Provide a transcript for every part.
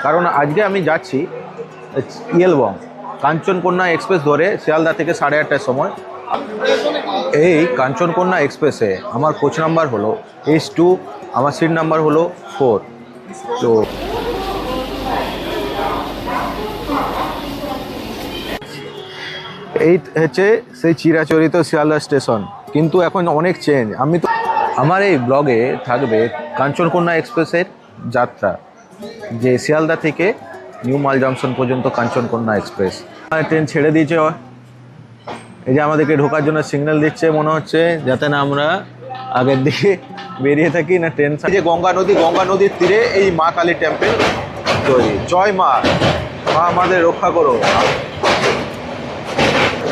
কারণ আজকে আমি যাচ্ছি ইয়েলবং কাঞ্চনকন্যা এক্সপ্রেস ধরে শিয়ালদা থেকে 8:30টার সময়। এই কাঞ্চনকন্যা এক্সপ্রেসে আমার কোচ নাম্বার হলো H2, আমার সিট নাম্বার হলো 4। তো এই হচ্ছে সেই চিরাচরিত শিয়ালদা স্টেশন, কিন্তু এখন অনেক চেঞ্জ। আমার এই ব্লগে থাকবে কাঞ্চনকন্যা এক্সপ্রেসের যাত্রা, যে শিয়ালদা থেকে নিউ মাল জংশন পর্যন্ত কাঞ্চনকন্যা এক্সপ্রেস। ট্রেন ছেড়ে দিয়েছে, এই যে আমাদেরকে ঢোকার জন্য সিগন্যাল দিচ্ছে, মনে হচ্ছে যাতে না আমরা আগের দিকে বেরিয়ে থাকি না ট্রেন। যে গঙ্গা নদীর তীরে এই মা কালী টেম্পল তৈরি। জয় মা, মা আমাদের রক্ষা করো।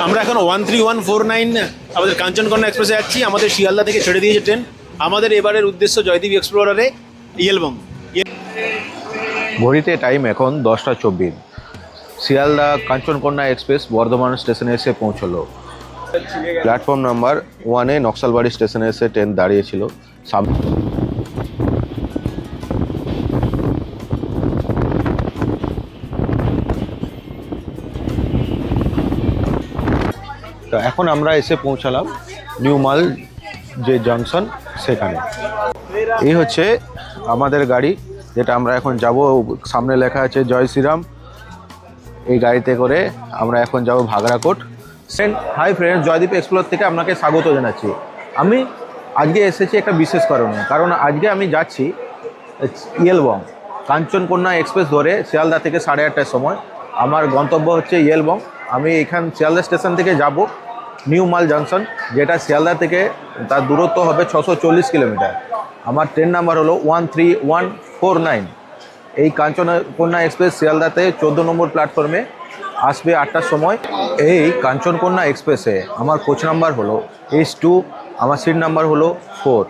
আমরা এখন 13149 আমাদের কাঞ্চনকন্যা এক্সপ্রেসে যাচ্ছি। আমাদের শিয়ালদা থেকে ছেড়ে দিয়েছে ট্রেন। আমাদের এবারের উদ্দেশ্য জয়দ্বীপ এক্সপ্লোরারে ইয়েলবং। ঘড়িতে টাইম এখন 10টা 24। শিয়ালদা কাঞ্চনকন্যা এক্সপ্রেস বর্ধমান স্টেশনে এসে পৌঁছলো। প্ল্যাটফর্ম নাম্বার 1-এ নকশালবাড়ি স্টেশনে এসে ট্রেন দাঁড়িয়েছিল। তো এখন আমরা এসে পৌঁছালাম নিউ মাল যে জংশন, সেখানে। এই হচ্ছে আমাদের গাড়ি, যেটা আমরা এখন যাব। সামনে লেখা আছে জয় শ্রীরাম। এই গাড়িতে করে আমরা এখন যাব ভাগরাকোট। হাই ফ্রেন্ডস, জয়দ্বীপ এক্সপ্লোর থেকে আপনাকে স্বাগত জানাচ্ছি। আমি আজকে এসেছি একটা বিশেষ কারণে, কারণ আজকে আমি যাচ্ছি ইয়েলবং কাঞ্চনকন্যা এক্সপ্রেস ধরে শিয়ালদা থেকে 8:30টার সময়। আমার গন্তব্য হচ্ছে ইয়েলবং। আমি শিয়ালদা স্টেশন থেকে যাব নিউ মাল জংশন, যেটা শিয়ালদা থেকে তার দূরত্ব হবে 640 কিলোমিটার। আমার ট্রেন নাম্বার হলো 13149। এই কাঞ্চনকন্যা এক্সপ্রেস শিয়ালদাতে 14 নম্বর প্ল্যাটফর্মে আসবে 8টার সময়। এই কাঞ্চনকন্যা এক্সপ্রেসে আমার কোচ নাম্বার হলো H2, আমার সিট নাম্বার হলো 4।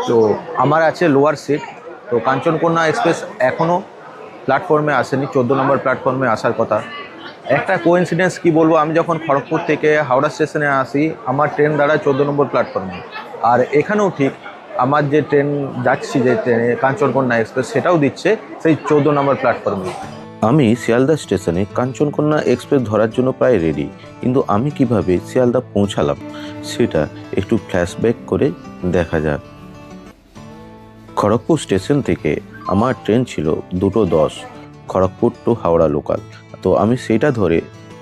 তো আমার আছে লোয়ার সিট। তো কাঞ্চনকন্যা এক্সপ্রেস এখনও প্ল্যাটফর্মে আসেনি, 14 নম্বর প্ল্যাটফর্মে আসার কথা। একটা কোইন্সিডেন্স কি বলবো, আমি যখন খড়গপুর থেকে হাওড়া স্টেশনে আসি, আমার ট্রেন দাঁড়ায় 14 নম্বর প্ল্যাটফর্মে। আর এখানেও ঠিক আমার যে ট্রেন যাচ্ছি, যে ট্রেনে কাঞ্চনকন্যা এক্সপ্রেস, সেটাও দিচ্ছে সেই 14 নম্বর প্ল্যাটফর্মে। আমি শিয়ালদা স্টেশনে কাঞ্চনকন্যা এক্সপ্রেস ধরার জন্য প্রায় রেডি, কিন্তু আমি কিভাবে শিয়ালদা পৌঁছালাম সেটা একটু ফ্ল্যাশব্যাক করে দেখা যাক। খড়গপুর স্টেশন থেকে আমার ট্রেন ছিল 2:10, খড়গপুর টু হাওড়া লোকাল। তো আমি সেটা ধরে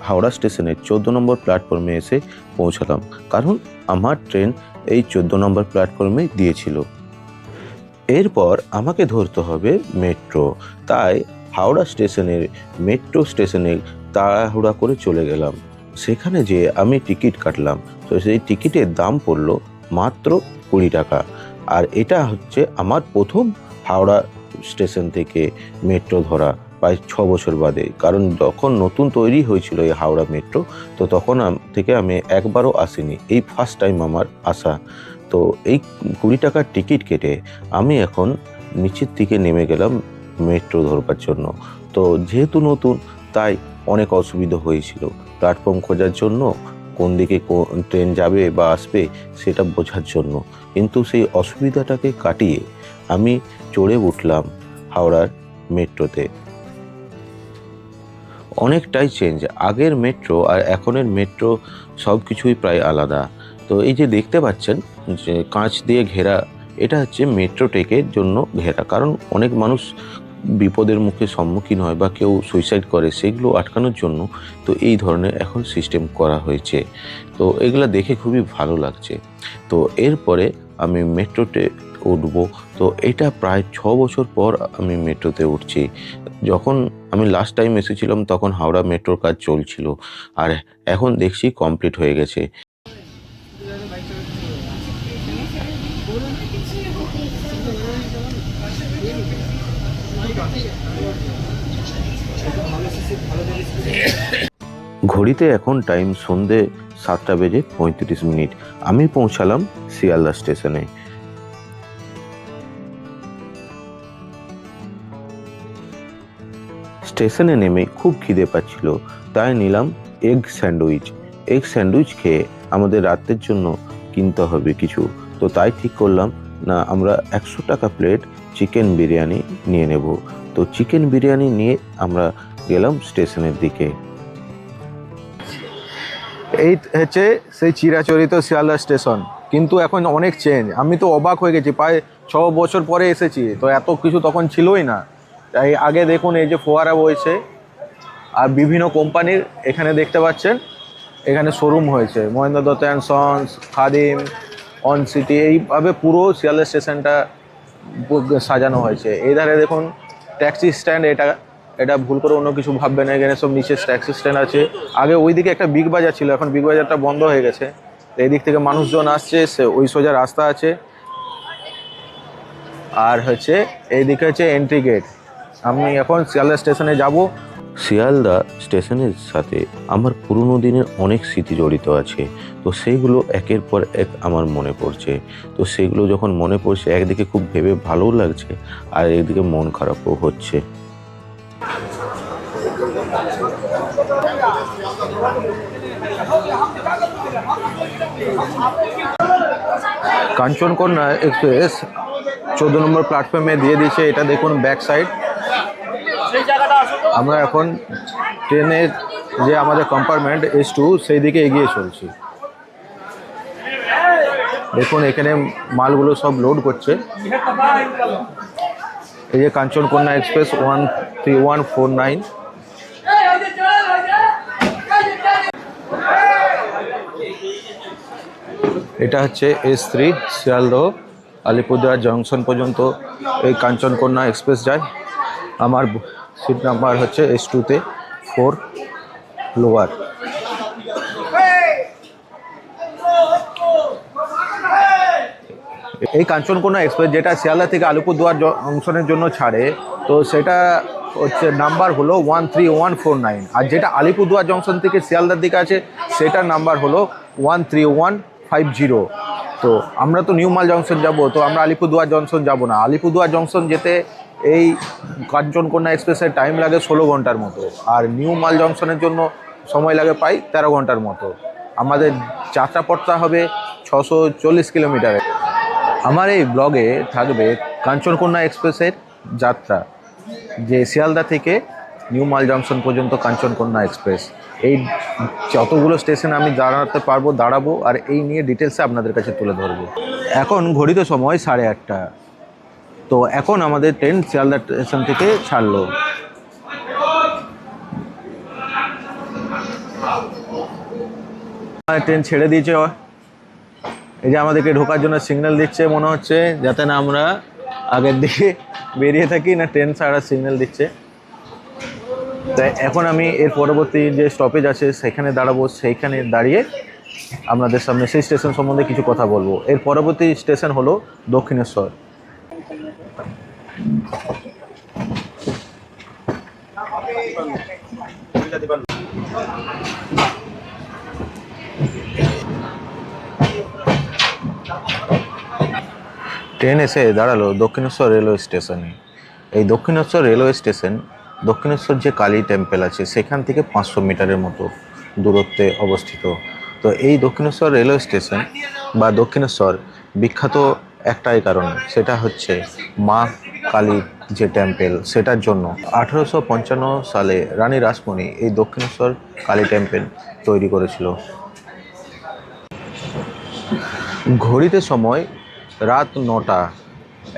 হাওড়া স্টেশনের 14 নম্বর প্ল্যাটফর্মে এসে পৌঁছালাম, কারণ আমার ট্রেন এই 14 নম্বর প্ল্যাটফর্মে দিয়েছিল। এরপর আমাকে ধরতে হবে মেট্রো, তাই হাওড়া স্টেশনের মেট্রো স্টেশনে তাড়াহুড়া করে চলে গেলাম। সেখানে যে আমি টিকিট কাটলাম, তো সেই টিকিটের দাম পড়লো মাত্র 20 টাকা। আর এটা হচ্ছে আমার প্রথম হাওড়া স্টেশন থেকে মেট্রো ধরা, প্রায় 6 বছর বাদে। কারণ যখন নতুন তৈরি হয়েছিল এই হাওড়া মেট্রো, তো তখন থেকে আমি একবারও আসিনি, এই ফার্স্ট টাইম আমার আসা। তো এই 20 টাকার টিকিট কেটে আমি এখন নিচের দিকে নেমে গেলাম মেট্রো ধরবার জন্য। তো যেহেতু নতুন, তাই অনেক অসুবিধা হয়েছিল প্ল্যাটফর্ম খোঁজার জন্য, কোন দিকে ট্রেন যাবে বা আসবে সেটা বোঝার জন্য। কিন্তু সেই অসুবিধাটাকে কাটিয়ে আমি চড়ে উঠলাম হাওড়ার মেট্রোতে। অনেকটাই চেঞ্জ, আগের মেট্রো আর এখনের মেট্রো সব কিছুই প্রায় আলাদা। তো এই যে দেখতে পাচ্ছেন যে কাঁচ দিয়ে ঘেরা, এটা হচ্ছে মেট্রো টেকের জন্য ঘেরা, কারণ অনেক মানুষ বিপদের মুখে সম্মুখীন হয় বা কেউ সুইসাইড করে, সেগুলো আটকানোর জন্য তো এই ধরনের এখন সিস্টেম করা হয়েছে। তো এগুলো দেখে খুবই ভালো লাগছে। তো এরপরে আমি মেট্রোতে উঠবো। তো এটা প্রায় 6 বছর পর আমি মেট্রোতে উঠছি। যখন আমি লাস্ট টাইম এসেছিলাম তখন হাওড়া মেট্রোর কাজ চলছিল, আর এখন দেখছি কমপ্লিট হয়ে গেছে। ঘড়িতে এখন টাইম সন্ধে 7:35। আমি পৌঁছালাম শিয়ালদা স্টেশনে। স্টেশনে নেমে খুব খিদে পাচ্ছিল, তাই নিলাম এগ স্যান্ডউইচ খেয়ে আমাদের রাতের জন্য কিনতে হবে কিছু। তো তাই ঠিক করলাম, না আমরা 100 টাকা প্লেট চিকেন বিরিয়ানি নিয়ে নেব। তো চিকেন বিরিয়ানি নিয়ে আমরা গেলাম স্টেশনের দিকে। এই হচ্ছে সেই চিরাচরিত শিয়ালদা স্টেশন, কিন্তু এখন অনেক চেঞ্জ। আমি তো অবাক হয়ে গেছি, প্রায় 6 বছর পরে এসেছি, তো এত কিছু তখন ছিলই না। তাই আগে দেখুন এই যে ফোয়ারা বইছে, আর বিভিন্ন কোম্পানির এখানে দেখতে পাচ্ছেন এখানে শোরুম হয়েছে, Mahendra Dutta and sons, Khadim, on city, এইভাবে পুরো শিয়ালদা স্টেশনটা সাজানো হয়েছে। এই ধারে দেখুন ট্যাক্সি স্ট্যান্ড, এটা ভুল করে অন্য কিছু ভাববেন না, এখানে সব নিচে ট্যাক্সি স্ট্যান্ড আছে। আগে ওইদিকে একটা বিগ বাজার ছিল, এখন বিগ বাজারটা বন্ধ হয়ে গেছে। এই দিক থেকে মানুষজন আসছে, ওই সোজা রাস্তা আছে। আর হচ্ছে এইদিকে হচ্ছে এন্ট্রি গেট। আমি এখন শিয়ালদা স্টেশনে যাব। শিয়ালদা স্টেশনের সাথে আমার পুরনো দিনের অনেক স্মৃতি জড়িত আছে, তো সেইগুলো একের পর এক আমার মনে পড়ছে। তো সেইগুলো যখন মনে পড়ছে, একদিকে খুব ভেবে ভালোও লাগছে, আর একদিকে মন খারাপও হচ্ছে। কাঞ্চনকন্যা এক্সপ্রেস 14 নম্বর প্ল্যাটফর্মে দিয়ে দিয়েছে, এটা দেখুন ব্যাক সাইড। আমরা এখন ট্রেনের যে আমাদের কম্পার্টমেন্ট S2 সেই দিকে এগিয়ে চলছি। দেখুন এখানে মালগুলো সব লোড করছে। এই যে কাঞ্চনকন্যা এক্সপ্রেস 13149। এটা হচ্ছে S3 শিয়ালদহ আলিপুরদুয়ার জংশন পর্যন্ত এই কাঞ্চনকন্যা এক্সপ্রেস যায়। আমার সিট নাম্বার হচ্ছে S2-তে 4 লোয়ার। এই কাঞ্চনকন্যা এক্সপ্রেস যেটা শিয়ালদা থেকে আলিপুরদুয়ার জংশনের জন্য ছাড়ে, তো সেটা হচ্ছে নাম্বার হলো 13149। আর যেটা আলিপুরদুয়ার জংশন থেকে শিয়ালদার দিকে আছে সেটার নাম্বার হলো 13150। তো আমরা তো নিউ মাল জংশন যাব, তো আমরা আলিপুরদুয়ার জংশন যাব না। আলিপুরদুয়ার জংশন যেতে এই কাঞ্চনকন্যা এক্সপ্রেসের টাইম লাগে 16 ঘন্টার মতো, আর নিউ মাল জংশনের জন্য সময় লাগে প্রায় 13 ঘন্টার মতো। আমাদের যাত্রাপথটা হবে 640 কিলোমিটারে। আমার এই ব্লগে থাকবে কাঞ্চনকন্যা এক্সপ্রেসের যাত্রা, যে শিয়ালদা থেকে নিউ মাল জংশন পর্যন্ত কাঞ্চনকন্যা এক্সপ্রেস। এই যতগুলো স্টেশন আমি দাঁড়াবো, আর এই নিয়ে ডিটেলসে আপনাদের কাছে তুলে ধরবো। এখন ঘড়িতে সময় 8:30। তো এখন আমাদের ট্রেন শিয়ালদা স্টেশন থেকে ছাড়লো। ট্রেন ছেড়ে দিয়েছে। এই যে আমাদেরকে ঢোকার জন্য সিগন্যাল দিচ্ছে, মনে হচ্ছে যাতে না আমরা আগের দিকে বেরিয়ে থাকি, না ট্রেন ছাড়ার সিগন্যাল দিচ্ছে। তাই এখন আমি এর পরবর্তী যে স্টপেজ আছে সেখানে দাঁড়াবো, সেইখানে দাঁড়িয়ে আপনাদের সামনে সেই স্টেশন সম্বন্ধে কিছু কথা বলবো। এর পরবর্তী স্টেশন হলো দক্ষিণেশ্বর। ট্রেন এসে দাঁড়ালো দক্ষিণেশ্বর রেলওয়ে স্টেশনে। এই দক্ষিণেশ্বর রেলওয়ে স্টেশন দক্ষিণেশ্বর যে কালী টেম্পল আছে সেখান থেকে 500 মিটারের মতো দূরত্বে অবস্থিত। তো এই দক্ষিণেশ্বর রেলওয়ে স্টেশন বা দক্ষিণেশ্বর বিখ্যাত একটাই কারণ, সেটা হচ্ছে মা কালীর যে টেম্পল, সেটার জন্য 1855 সালে রানী রাসমণি এই দক্ষিণেশ্বর কালী টেম্পল তৈরি করেছিল। ঘড়িতে সময় রাত 9টা।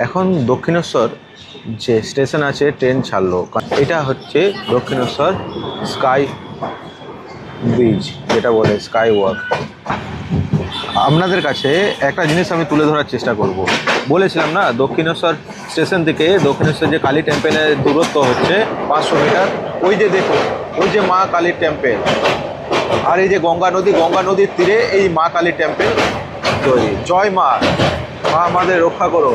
এখন দক্ষিণেশ্বর যে স্টেশন আছে ট্রেন ছাড়লো। এটা হচ্ছে দক্ষিণেশ্বর স্কাই ব্রিজ, যেটা বলে স্কাই ওয়াক। আপনাদের কাছে একটা জিনিস আমি তুলে ধরার চেষ্টা করব। বলেছিলাম না, দক্ষিণেশ্বর স্টেশন থেকে দক্ষিণেশ্বর যে কালী টেম্পেলের দূরত্ব হচ্ছে 500 মিটার। ওই যে দেখুন, ওই যে মা কালীর টেম্পেল, আর এই যে গঙ্গা নদীর তীরে এই মা কালীর টেম্পেল তৈরি। জয় মা, মা আমাদের রক্ষা করো।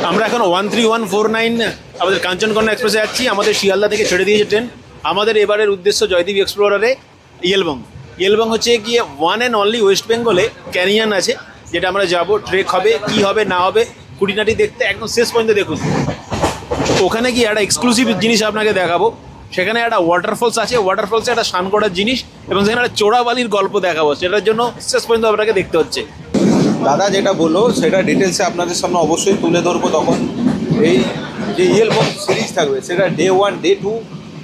আমরা এখন 13149 আমাদের কাঞ্চনকন্যা এক্সপ্রেসে যাচ্ছি। আমাদের শিয়ালদা থেকে ছেড়ে দিয়েছে ট্রেন। আমাদের এবারের উদ্দেশ্য জয়দ্বীপ এক্সপ্লোরারে ইয়েলবং। ইয়েলবং হচ্ছে গিয়ে ওয়ান অ্যান্ড অনলি ওয়েস্ট বেঙ্গলে ক্যানিয়ন আছে, যেটা আমরা যাব। ট্রেক হবে, কি হবে না হবে খুঁটিনাটি দেখতে একদম শেষ পর্যন্ত দেখুন। ওখানে গিয়ে একটা এক্সক্লুসিভ জিনিস আপনাকে দেখাবো। সেখানে একটা ওয়াটারফলস আছে, ওয়াটারফলসে একটা স্নান করার জিনিস, এবং সেখানে একটা চোরাবালির গল্প দেখাবো। সেটার জন্য শেষ পর্যন্ত আপনাকে দেখতে হচ্ছে। দাদা যেটা বললো সেটা ডিটেলসে আপনাদের সামনে অবশ্যই তুলে ধরবো তখন। এই যে ইয়েলবং সিরিজ থাকবে সেটা ডে 1, ডে 2,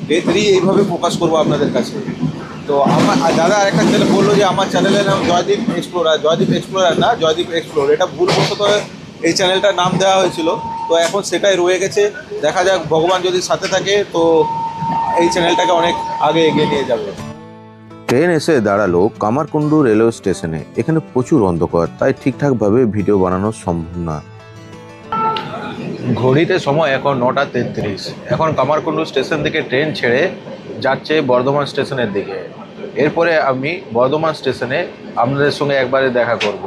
ডে 3 এইভাবে ফোকাস করবো আপনাদের কাছে। তো আমার দাদা আরেকটা চ্যানেল বললো যে আমার চ্যানেলের নাম জয়দীপ এক্সপ্লোরার না, জয়দীপ এক্সপ্লোর, এটা ভুলবশত এই চ্যানেলটার নাম দেওয়া হয়েছিল। তো এখন সেটাই রয়ে গেছে, দেখা যাক ভগবান যদি সাথে থাকে তো এই চ্যানেলটাকে অনেক আগে এগিয়ে নিয়ে যাবে। ট্রেন এসে দাঁড়ালো কামারকুণ্ডু রেলওয়ে স্টেশনে। এখানে প্রচুর অন্ধকার, তাই ঠিকঠাকভাবে ভিডিও বানানো সম্ভব না। ঘড়িতে সময় এখন 9:33। এখন কামারকুণ্ডু স্টেশন থেকে ট্রেন ছেড়ে যাচ্ছে বর্ধমান স্টেশনের দিকে। এরপরে আমি বর্ধমান স্টেশনে আপনাদের সঙ্গে একবারে দেখা করব।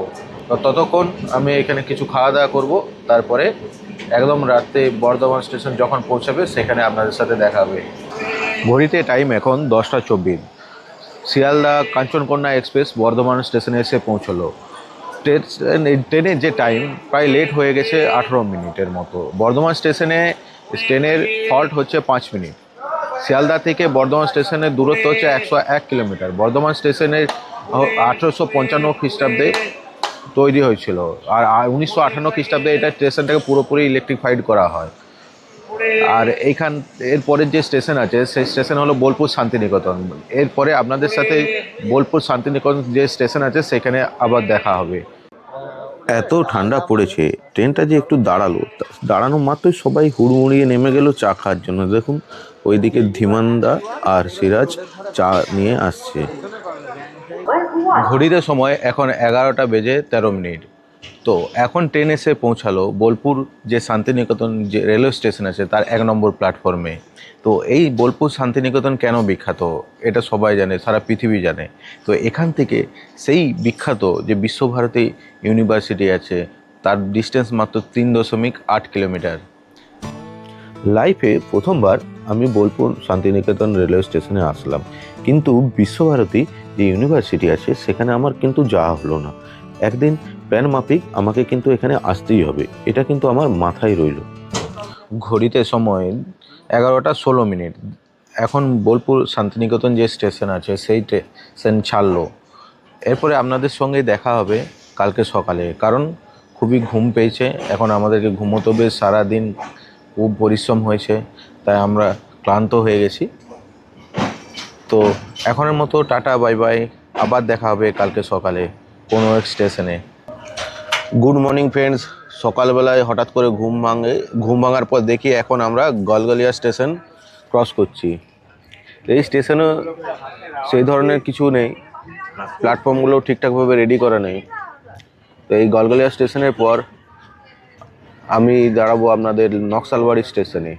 তো ততক্ষণ আমি এখানে কিছু খাওয়া দাওয়া করবো, তারপরে একদম রাতে বর্ধমান স্টেশন যখন পৌঁছাবে সেখানে আপনাদের সাথে দেখা হবে। ঘড়িতে টাইম এখন 10:24। শিয়ালদা কাঞ্চনকন্যা এক্সপ্রেস বর্ধমান স্টেশনে এসে পৌঁছলো। ট্রেনের যে টাইম প্রায় লেট হয়ে গেছে 18 মিনিটের মতো। বর্ধমান স্টেশনে ট্রেনের ফল্ট হচ্ছে 5 মিনিট। শিয়ালদা থেকে বর্ধমান স্টেশনের দূরত্ব হচ্ছে 101 কিলোমিটার। বর্ধমান স্টেশনের 1855 খ্রিস্টাব্দে তৈরি হয়েছিল, আর 1958 খ্রিস্টাব্দে এটা স্টেশনটাকে পুরোপুরি ইলেকট্রিফাইড করা হয়। আর এরপরের যে স্টেশন আছে সেই স্টেশন হলো বোলপুর শান্তিনিকেতন। এরপরে আপনাদের সাথে বোলপুর শান্তিনিকেতন যে স্টেশন আছে সেখানে আবার দেখা হবে। এত ঠান্ডা পড়েছে, ট্রেনটা যে একটু দাঁড়ালো, দাঁড়ানো মাত্রই সবাই হুড়মুড়িয়ে নেমে গেল চা খাওয়ার জন্য। দেখুন ওইদিকে ধীমানদা আর সিরাজ চা নিয়ে আসছে। ঘড়িতে সময় এখন 11:13। তো এখন ট্রেন এসে পৌঁছালো বোলপুর যে শান্তিনিকেতন যে রেলওয়ে স্টেশন আছে তার 1 নম্বর প্ল্যাটফর্মে। তো এই বোলপুর শান্তিনিকেতন কেন বিখ্যাত এটা সবাই জানে, সারা পৃথিবী জানে। তো এখান থেকে সেই বিখ্যাত যে বিশ্বভারতী ইউনিভার্সিটি আছে তার ডিস্টেন্স মাত্র 3.8 কিলোমিটার। লাইফে প্রথমবার আমি বোলপুর শান্তিনিকেতন রেলওয়ে স্টেশনে আসলাম, কিন্তু বিশ্বভারতী যে ইউনিভার্সিটি আছে সেখানে আমার কিন্তু যাওয়া হলো না। একদিন প্ল্যান মাফিক আমাকে কিন্তু এখানে আসতেই হবে, এটা কিন্তু আমার মাথায় রইল। ঘড়িতে সময় 11:16। এখন বোলপুর শান্তিনিকেতন যে স্টেশন আছে সেই স্টেশন ছাড়লো। এরপরে আপনাদের সঙ্গে দেখা হবে কালকে সকালে, কারণ খুবই ঘুম পেয়েছে। এখন আমাদেরকে ঘুমোতে হবে, সারাদিন খুব পরিশ্রম হয়েছে, তাই আমরা ক্লান্ত হয়ে গেছি। তো এখনের মতো টাটা, বাই বাই। আবার দেখা হবে কালকে সকালে কোনো এক স্টেশনে। Good morning friends. সকালবেলায় হঠাৎ করে ঘুম ভাঙার পর দেখি এখন আমরা গলগলিয়া স্টেশন ক্রস করছি। এই স্টেশনে সেই ধরনের কিছু নেই, প্ল্যাটফর্মগুলো ঠিকঠাকভাবে রেডি করা নেই। তো এই গলগলিয়া স্টেশনের পর আমি দাঁড়াবো আপনাদের নকশালবাড়ি স্টেশনে।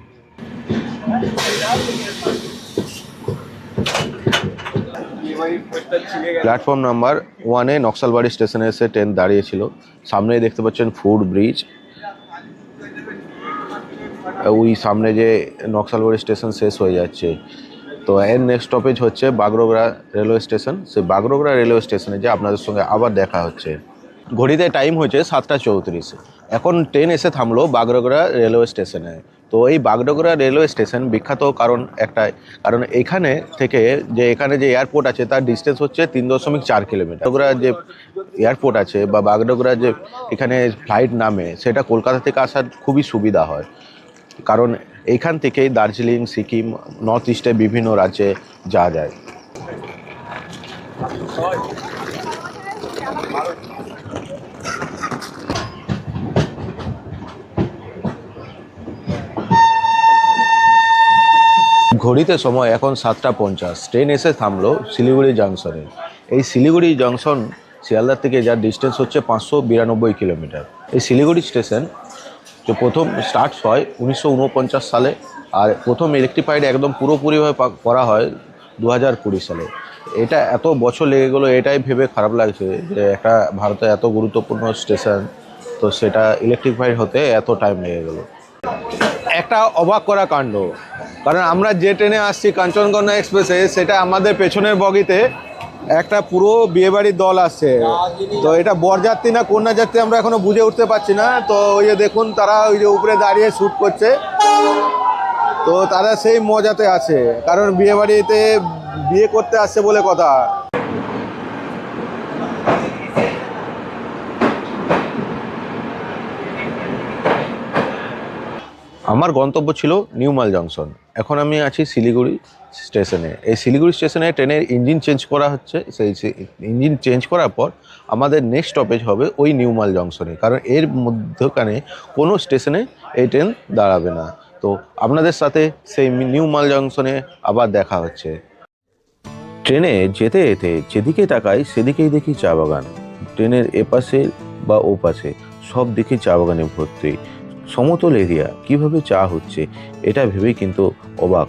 প্ল্যাটফর্ম নাম্বার 1-এ নকশালবাড়ি স্টেশনে এসে ট্রেন দাঁড়িয়েছিল। সামনেই দেখতে পাচ্ছেন ফুড ব্রিজ। ওই সামনে যে নকশালবাড়ি স্টেশন শেষ হয়ে যাচ্ছে, তো এর নেক্সট স্টপেজ হচ্ছে বাগডোগরা রেলওয়ে স্টেশন। সেই বাগডোগরা রেলওয়ে স্টেশনে যে আপনাদের সঙ্গে আবার দেখা হচ্ছে। ঘড়িতে টাইম হচ্ছে 7:34। এখন ট্রেন এসে থামলো বাগডোগরা রেলওয়ে স্টেশনে। তো এই বাগডোগরা রেলওয়ে স্টেশন বিখ্যাত কারণ এখানে থেকে এখানে যে এয়ারপোর্ট আছে তার ডিস্টেন্স হচ্ছে 3.4 কিলোমিটার। বাগডোগরা যে এয়ারপোর্ট আছে বা বাগডোগরা যে এখানে ফ্লাইট নামে সেটা কলকাতা থেকে আসার খুবই সুবিধা হয়, কারণ এইখান থেকেই দার্জিলিং, সিকিম, নর্থ ইস্টে বিভিন্ন রাজ্যে যাওয়া যায়। ঘড়িতে সময় এখন 7:50। ট্রেন এসে থামলো শিলিগুড়ি জাংশনে। এই শিলিগুড়ি জাংশন শিয়ালদার থেকে যার ডিস্টেন্স হচ্ছে 592 কিলোমিটার। এই শিলিগুড়ি স্টেশন যে প্রথম স্টার্ট হয় 1949 সালে, আর প্রথম ইলেকট্রিফাইড একদম পুরোপুরিভাবে করা হয় 2020 সালে। এটা এত বছর লেগে গেলো, এটাই ভেবে খারাপ লাগছে যে একটা ভারতের এত গুরুত্বপূর্ণ স্টেশন, তো সেটা ইলেকট্রিফাইড হতে এত টাইম লেগে গেলো। একটা অবাক করা কাণ্ড, কারণ আমরা যে ট্রেনে আসছি কাঞ্চনকন্যা এক্সপ্রেসে, সেটা আমাদের পেছনের বগিতে একটা পুরো বিয়েবাড়ির দল আসছে। তো এটা বরযাত্রী না কন্যা যাত্রী আমরা এখনো বুঝে উঠতে পারছি না। তো ওই যে দেখুন তারা ওই যে উপরে দাঁড়িয়ে শ্যুট করছে, তো তারা সেই মজাতে আছে, কারণ বিয়েবাড়িতে বিয়ে করতে আসছে বলে কথা। আমার গন্তব্য ছিল নিউ মাল জংশন। এখন আমি আছি শিলিগুড়ি স্টেশনে। এই শিলিগুড়ি স্টেশনে ট্রেনের ইঞ্জিন চেঞ্জ করা হচ্ছে। সেই ইঞ্জিন চেঞ্জ করার পর আমাদের নেক্সট স্টপেজ হবে ওই নিউ মাল জংশনে, কারণ এর মধ্যখানে কোনো স্টেশনে এই ট্রেন দাঁড়াবে না। তো আপনাদের সাথে সেই নিউ মাল জংশনে আবার দেখা হচ্ছে। ট্রেনে যেতে যেতে যেদিকে তাকাই সেদিকেই দেখি চা বাগান। ট্রেনের এপাশে বা ওপাশে সব দিকে চা বাগানে ভর্তি। সমতল এরিয়া, কিভাবে চা হচ্ছে এটা ভেবেই কিন্তু অবাক।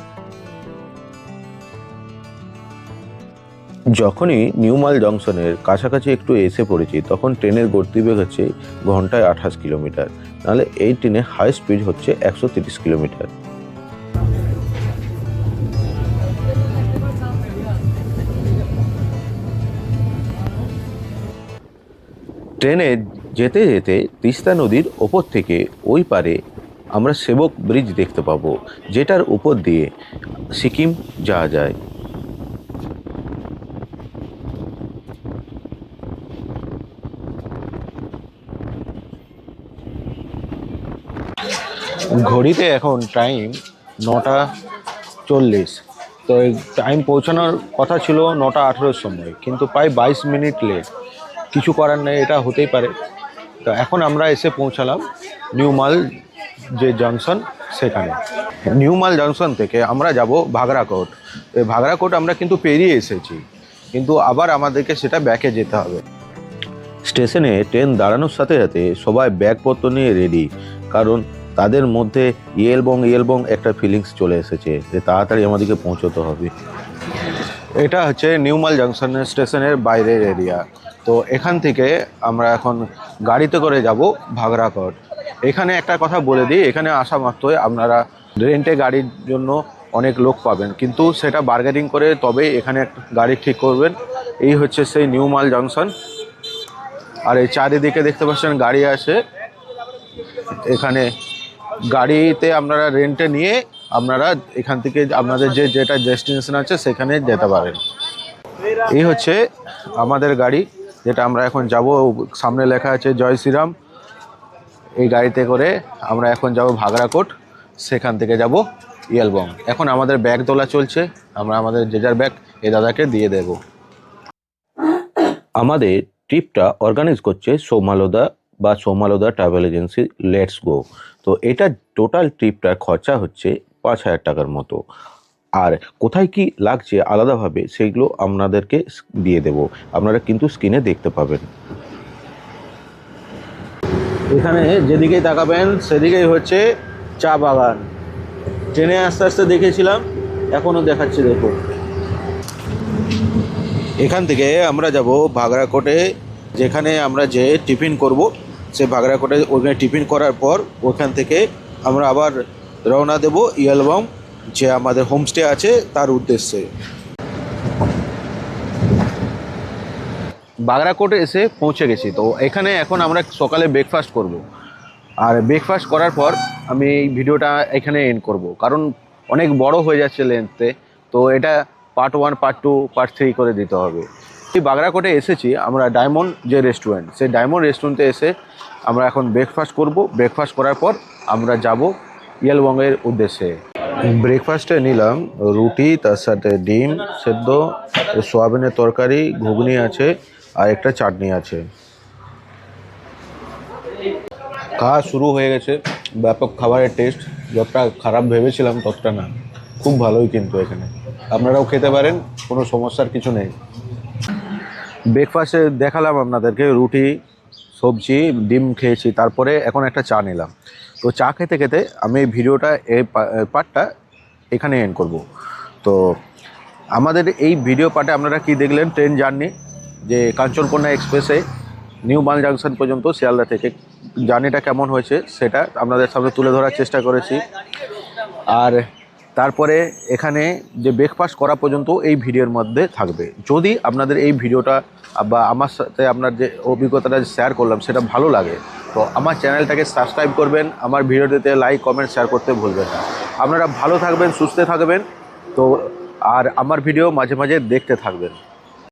যখনই নিউ মাল জংশনের কাছাকাছি একটু এসে পড়েছি তখন ট্রেনের গতিবেগ হচ্ছে ঘন্টায় 28 কিলোমিটার, নাহলে এই ট্রেনের হাই স্পিড হচ্ছে 130 কিলোমিটার। ট্রেনে যেতে যেতে তিস্তা নদীর ওপর থেকে ওই পারে আমরা সেবক ব্রিজ দেখতে পাবো, যেটার উপর দিয়ে সিকিম যাওয়া যায়। ঘড়িতে এখন টাইম 9:40। তো এই টাইম পৌঁছানোর কথা ছিল 9:18 সময়, কিন্তু প্রায় 22 মিনিট লেট। কিছু করার নেই, এটা হতেই পারে। তো এখন আমরা এসে পৌঁছালাম নিউ মাল যে জংশন সেখানে। নিউ মাল জংশন থেকে আমরা যাব ভাগরাকোট। এই ভাগরাকোট আমরা কিন্তু পেরিয়ে এসেছি, কিন্তু আবার আমাদেরকে সেটা ব্যাকে যেতে হবে। স্টেশনে ট্রেন দাঁড়ানোর সাথে সাথে সবাই ব্যাগপত্র নিয়ে রেডি, কারণ তাদের মধ্যে ইয়েলবং একটা ফিলিংস চলে এসেছে যে তাড়াতাড়ি আমাদেরকে পৌঁছতে হবে। এটা হচ্ছে নিউ মাল জংশন স্টেশনের বাইরের এরিয়া। তো এখান থেকে আমরা এখন গাড়িতে করে যাব ভাগরাকোট। এখানে একটা কথা বলে দিই, এখানে আসা মাত্রই আপনারা রেন্টে গাড়ির জন্য অনেক লোক পাবেন, কিন্তু সেটা বার্গেনিং করে তবেই এখানে একটা গাড়ি ঠিক করবেন। এই হচ্ছে সেই নিউ মাল জংশন। আর এই চারিদিকে দেখতে পাচ্ছেন গাড়ি আছে। এখানে গাড়িতে আপনারা রেন্টে নিয়ে আপনারা এখান থেকে আপনাদের যেটা ডেস্টিনেশন আছে সেখানে যেতে পারেন। এই হচ্ছে আমাদের গাড়ি, যেটা আমরা এখন যাব। সামনে লেখা আছে জয় শ্রীরাম। এই গাড়িতে করে আমরা এখন যাব ভাগরাকোট, সেখান থেকে যাব ইয়েলবং। এখন আমাদের ব্যাগ তোলা চলছে, আমরা আমাদের যে যার ব্যাগ এই দাদাকে দিয়ে দেব। আমাদের ট্রিপটা অর্গানাইজ করছে সৌমালোদা ট্রাভেল এজেন্সি লেটস গো। তো এটা টোটাল ট্রিপটার খরচা হচ্ছে 5,000 টাকার মতো। আর কোথায় কি লাগছে আলাদাভাবে সেগুলো আপনাদেরকে দিয়ে দেব, আপনারা কিন্তু স্ক্রিনে দেখতে পাবেন। এখানে যেদিকেই তাকাবেন সেদিকেই হচ্ছে চা বাগান। ট্রেনে আস্তে আস্তে দেখেছিলাম, এখনও দেখাচ্ছি দেখুন। এখান থেকে আমরা যাব ভাগরাকোটে, যেখানে আমরা যে টিফিন করব। সে ভাগরাকোটে ওখানে টিফিন করার পর ওখান থেকে আমরা আবার রওনা দেব ইয়েলবং, যে আমাদের হোমস্টে আছে তার উদ্দেশ্যে। বাগরাকোটে এসে পৌঁছে গেছি। তো এখানে এখন আমরা সকালে ব্রেকফাস্ট করব। আর ব্রেকফাস্ট করার পর আমি এই ভিডিওটা এখানে এন্ড করব, কারণ অনেক বড় হয়ে যাচ্ছে লেন্থে। তো এটা পার্ট 1, পার্ট 2, পার্ট 3 করে দিতে হবে। এই বাগরাকোটে এসেছি আমরা ডায়মন্ড যে রেস্টুরেন্ট, সেই ডায়মন্ড রেস্টুরেন্টে এসে আমরা এখন ব্রেকফাস্ট করব। ব্রেকফাস্ট করার পর আমরা যাব ইয়েলবংয়ের উদ্দেশ্যে। ব্রেকফাস্টে নিলাম রুটি, তার সাথে ডিম সেদ্ধ, সোয়াবিনের তরকারি, ঘুগনি আছে, আর একটা চাটনি আছে। খাওয়া শুরু হয়ে গেছে। ব্যাপক খাবারের টেস্ট, যতটা খারাপ ভেবেছিলাম ততটা না, খুব ভালোই। কিন্তু এখানে আপনারাও খেতে পারেন, কোনো সমস্যার কিছু নেই। ব্রেকফাস্টে দেখালাম আপনাদেরকে রুটি, সবজি, ডিম খেয়েছি, তারপরে এখন একটা চা নিলাম। তো চা খেতে খেতে আমি এই ভিডিওটা এই পার্টটা এখানে এন্ড করব। তো আমাদের এই ভিডিও পার্টে আপনারা কি দেখলেন, ট্রেন জার্নি, যে কাঞ্চনকন্যা এক্সপ্রেসে নিউ মাল জংশন পর্যন্ত শিয়ালদা থেকে জার্নিটা কেমন হয়েছে সেটা আপনাদের সামনে তুলে ধরার চেষ্টা করেছি। আর তারপরে এখানে যে ব্রেকফাস্ট করা পর্যন্ত এই ভিডিওর মধ্যে থাকবে। যদি আপনাদের এই ভিডিওটা বা আমার সাথে আপনার যে অভিজ্ঞতাটা শেয়ার করলাম সেটা ভালো লাগে, তো আমার চ্যানেলটাকে সাবস্ক্রাইব করবেন, আমার ভিডিওটিতে লাইক, কমেন্ট, শেয়ার করতে ভুলবেন না। আপনারা ভালো থাকবেন, সুস্থ থাকবেন। তো আর আমার ভিডিও মাঝে মাঝে দেখতে থাকবেন।